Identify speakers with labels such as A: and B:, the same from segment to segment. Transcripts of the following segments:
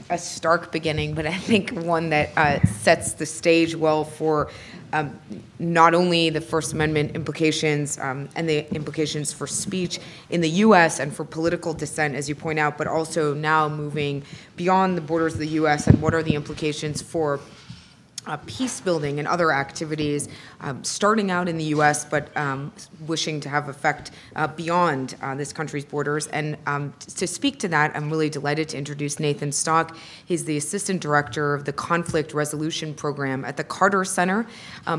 A: a stark beginning, but I think one that sets the stage well for not only the First Amendment implications and the implications for speech in the U.S. and for political dissent, as you point out, but also now moving beyond the borders of the U.S. and what are the implications for peacebuilding and other activities, starting out in the U.S., but wishing to have effect beyond this country's borders. And to speak to that, I'm really delighted to introduce Nathan Stock. He's the Assistant Director of the Conflict Resolution Program at the Carter Center.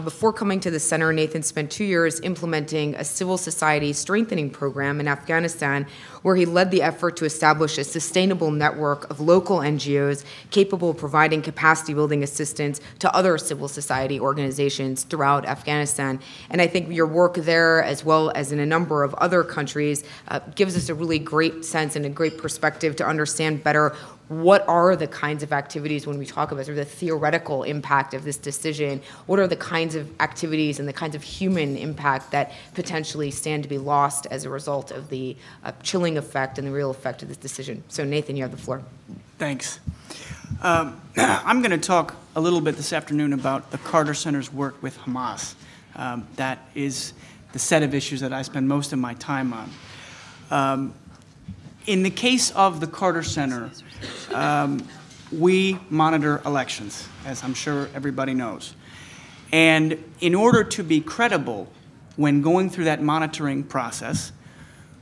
A: Before coming to the center, Nathan spent 2 years implementing a civil society strengthening program in Afghanistan, where he led the effort to establish a sustainable network of local NGOs capable of providing capacity building assistance to other civil society organizations throughout Afghanistan. And I think your work there, as well as in a number of other countries, gives us a really great sense and a great perspective to understand better what are the kinds of activities when we talk about sort of the theoretical impact of this decision, what are the kinds of activities and the kinds of human impact that potentially stand to be lost as a result of the chilling effect and the real effect of this decision. So Nathan, you have the floor.
B: Thanks. I'm going to talk a little bit this afternoon about the Carter Center's work with Hamas. That is the set of issues that I spend most of my time on. In the case of the Carter Center, we monitor elections, as I'm sure everybody knows. And in order to be credible when going through that monitoring process,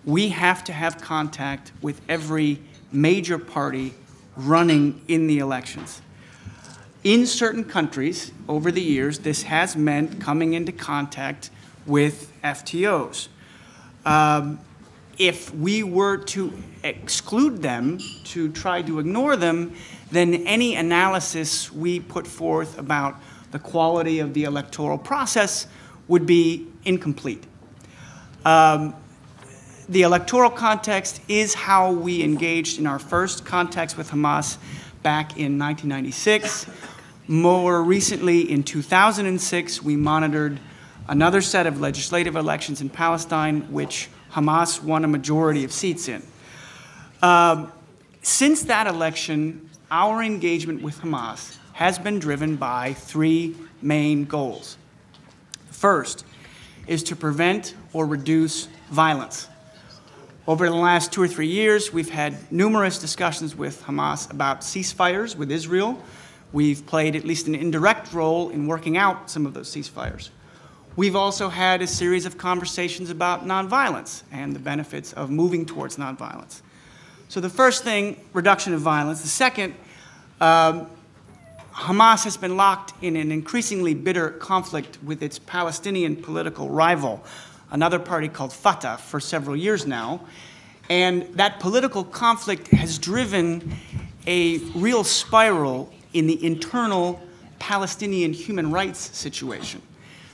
B: we have to have contact with every major party running in the elections. In certain countries, over the years, this has meant coming into contact with FTOs. If we were to exclude them, to try to ignore them, then any analysis we put forth about the quality of the electoral process would be incomplete. The electoral context is how we engaged in our first contacts with Hamas back in 1996. More recently, in 2006, we monitored another set of legislative elections in Palestine, which Hamas won a majority of seats in. Since that election, our engagement with Hamas has been driven by three main goals. First is to prevent or reduce violence. Over the last 2 or 3 years, we've had numerous discussions with Hamas about ceasefires with Israel. We've played at least an indirect role in working out some of those ceasefires. We've also had a series of conversations about nonviolence and the benefits of moving towards nonviolence. So the first thing, reduction of violence. The second, Hamas has been locked in an increasingly bitter conflict with its Palestinian political rival, another party called Fatah, for several years now. And that political conflict has driven a real spiral in the internal Palestinian human rights situation.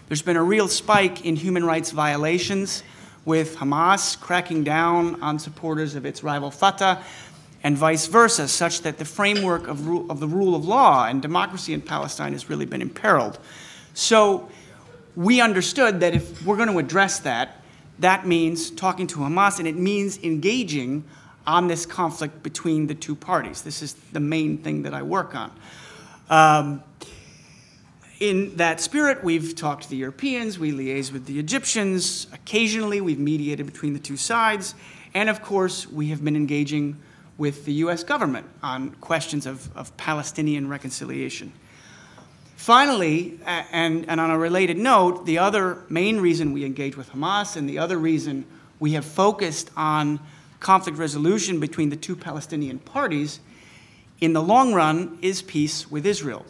B: There's been a real spike in human rights violations, with Hamas cracking down on supporters of its rival Fatah, and vice versa, such that the framework of the rule of law and democracy in Palestine has really been imperiled. So we understood that if we're going to address that, that means talking to Hamas, and it means engaging on this conflict between the two parties. This is the main thing that I work on. In that spirit, we've talked to the Europeans, we liaise with the Egyptians, occasionally we've mediated between the two sides, and of course we have been engaging with the US government on questions of Palestinian reconciliation. Finally, and on a related note, the other main reason we engage with Hamas and the other reason we have focused on conflict resolution between the two Palestinian parties in the long run is peace with Israel.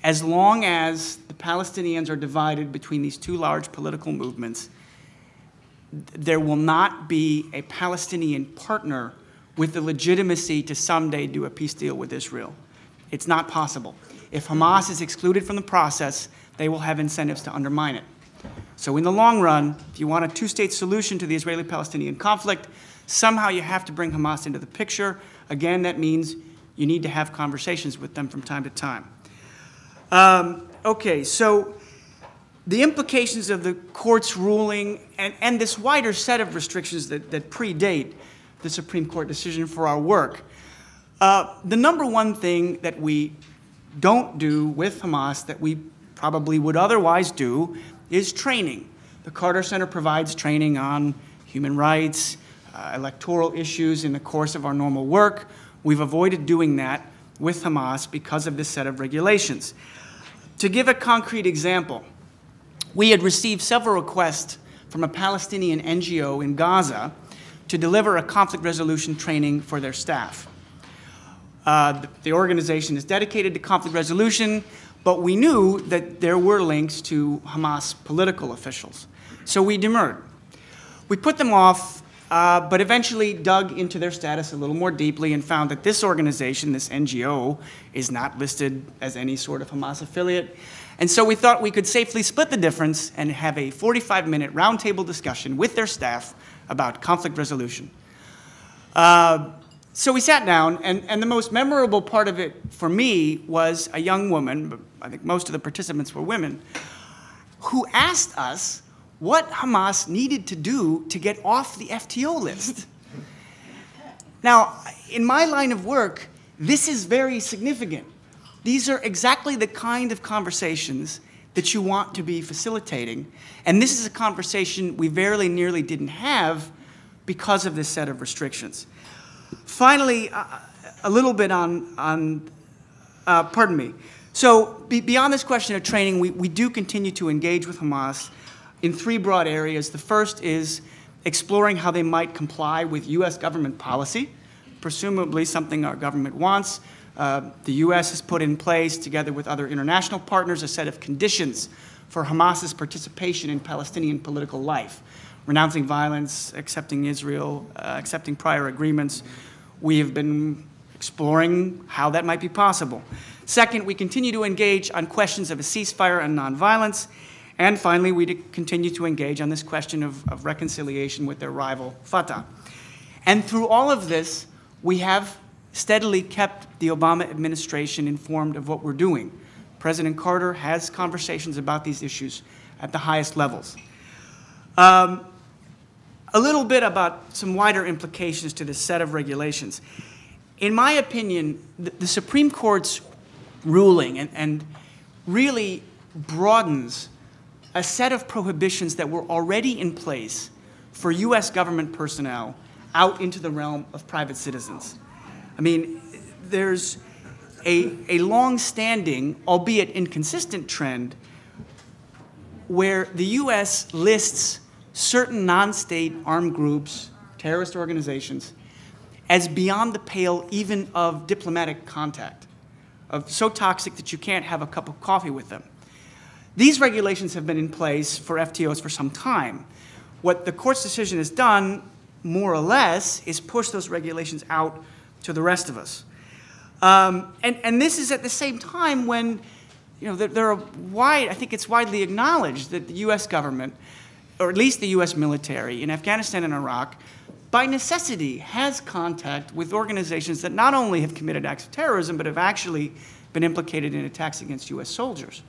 B: As long as the Palestinians are divided between these two large political movements, there will not be a Palestinian partner with the legitimacy to someday do a peace deal with Israel. It's not possible. If Hamas is excluded from the process, they will have incentives to undermine it. So in the long run, if you want a two-state solution to the Israeli-Palestinian conflict, somehow you have to bring Hamas into the picture. Again, that means you need to have conversations with them from time to time. Okay, so the implications of the court's ruling and this wider set of restrictions that predate the Supreme Court decision for our work The number one thing that we don't do with Hamas that we probably would otherwise do is training. The Carter Center provides training on human rights, electoral issues in the course of our normal work. We've avoided doing that with Hamas because of this set of regulations. To give a concrete example, we had received several requests from a Palestinian NGO in Gaza to deliver a conflict resolution training for their staff. The organization is dedicated to conflict resolution, but we knew that there were links to Hamas political officials. So we demurred. We put them off, but eventually dug into their status a little more deeply and found that this organization, this NGO, is not listed as any sort of Hamas affiliate. And so we thought we could safely split the difference and have a 45-minute roundtable discussion with their staff about conflict resolution. So we sat down, and the most memorable part of it for me was a young woman, but I think most of the participants were women, who asked us what Hamas needed to do to get off the FTO list. Now, in my line of work, this is very significant. These are exactly the kind of conversations that you want to be facilitating, and this is a conversation we very nearly didn't have because of this set of restrictions. Finally, a little bit pardon me. So beyond this question of training, we do continue to engage with Hamas in three broad areas. The first is exploring how they might comply with U.S. government policy, presumably something our government wants. The U.S. has put in place, together with other international partners, a set of conditions for Hamas's participation in Palestinian political life, renouncing violence, accepting Israel, accepting prior agreements. We have been exploring how that might be possible. Second, we continue to engage on questions of a ceasefire and nonviolence. And finally, we continue to engage on this question of reconciliation with their rival, Fatah. And through all of this, we have steadily kept the Obama administration informed of what we're doing. President Carter has conversations about these issues at the highest levels. A little bit about some wider implications to this set of regulations. In my opinion, the Supreme Court's ruling and really broadens a set of prohibitions that were already in place for U.S. government personnel out into the realm of private citizens. I mean, there's a long-standing, albeit inconsistent trend where the U.S. lists certain non-state armed groups, terrorist organizations, as beyond the pale even of diplomatic contact, of so toxic that you can't have a cup of coffee with them. These regulations have been in place for FTOs for some time. What the court's decision has done, more or less, is push those regulations out to the rest of us. And this is at the same time when, there are I think it's widely acknowledged that the U.S. government, or at least the U.S. military in Afghanistan and Iraq, by necessity has contact with organizations that not only have committed acts of terrorism, but have actually been implicated in attacks against U.S. soldiers.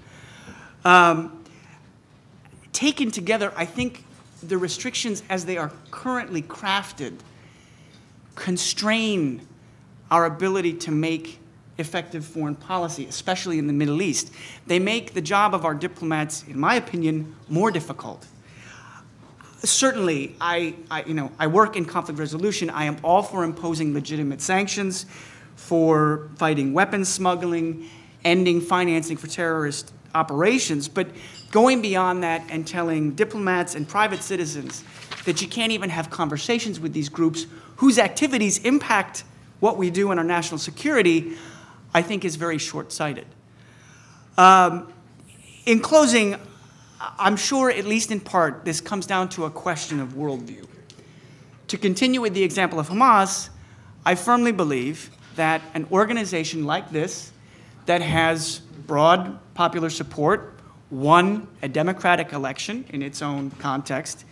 B: Taken together, I think the restrictions as they are currently crafted constrain our ability to make effective foreign policy, especially in the Middle East. They make the job of our diplomats, in my opinion, more difficult. Certainly, I work in conflict resolution. I am all for imposing legitimate sanctions, for fighting weapons smuggling, ending financing for terrorist operations, but going beyond that and telling diplomats and private citizens that you can't even have conversations with these groups whose activities impact what we do in our national security, I think is very short-sighted. In closing, I'm sure, at least in part, this comes down to a question of worldview. To continue with the example of Hamas, I firmly believe that an organization like this that has broad popular support, won a democratic election in its own context,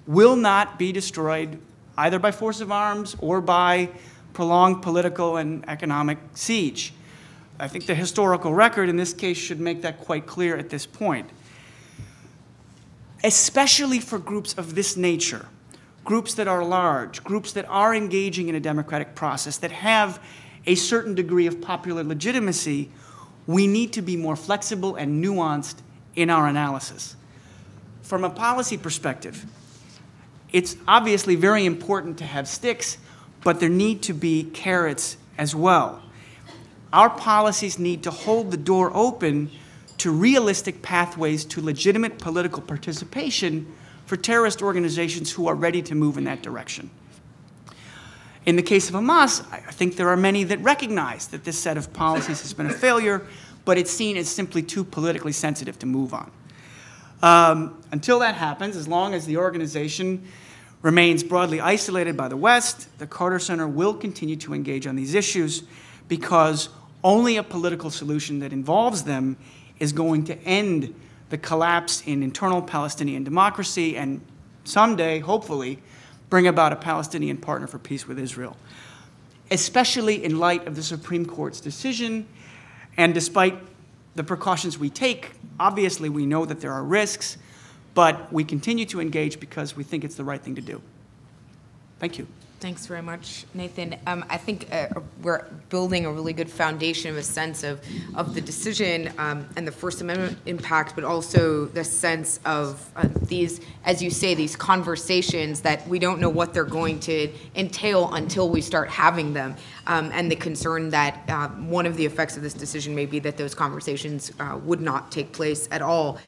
B: will not be destroyed either by force of arms or by prolonged political and economic siege. I think the historical record in this case should make that quite clear at this point. Especially for groups of this nature, groups that are large, groups that are engaging in a democratic process, that have a certain degree of popular legitimacy, we need to be more flexible and nuanced in our analysis. From a policy perspective, it's obviously very important to have sticks, but there need to be carrots as well. Our policies need to hold the door open to realistic pathways to legitimate political participation for terrorist organizations who are ready to move in that direction. In the case of Hamas, I think there are many that recognize that this set of policies has been a failure, but it's seen as simply too politically sensitive to move on. Until that happens, as long as the organization remains broadly isolated by the West, the Carter Center will continue to engage on these issues because only a political solution that involves them is going to end the collapse in internal Palestinian democracy and someday, hopefully, bring about a Palestinian partner for peace with Israel, especially in light of the Supreme Court's decision. And despite the precautions we take, obviously we know that there are risks, but we continue to engage because we think it's the right thing to do. Thank you.
A: Thanks very much, Nathan. I think we're building a really good foundation of a sense of the decision and the First Amendment impact, but also the sense of these, as you say, these conversations that we don't know what they're going to entail until we start having them, and the concern that one of the effects of this decision may be that those conversations would not take place at all.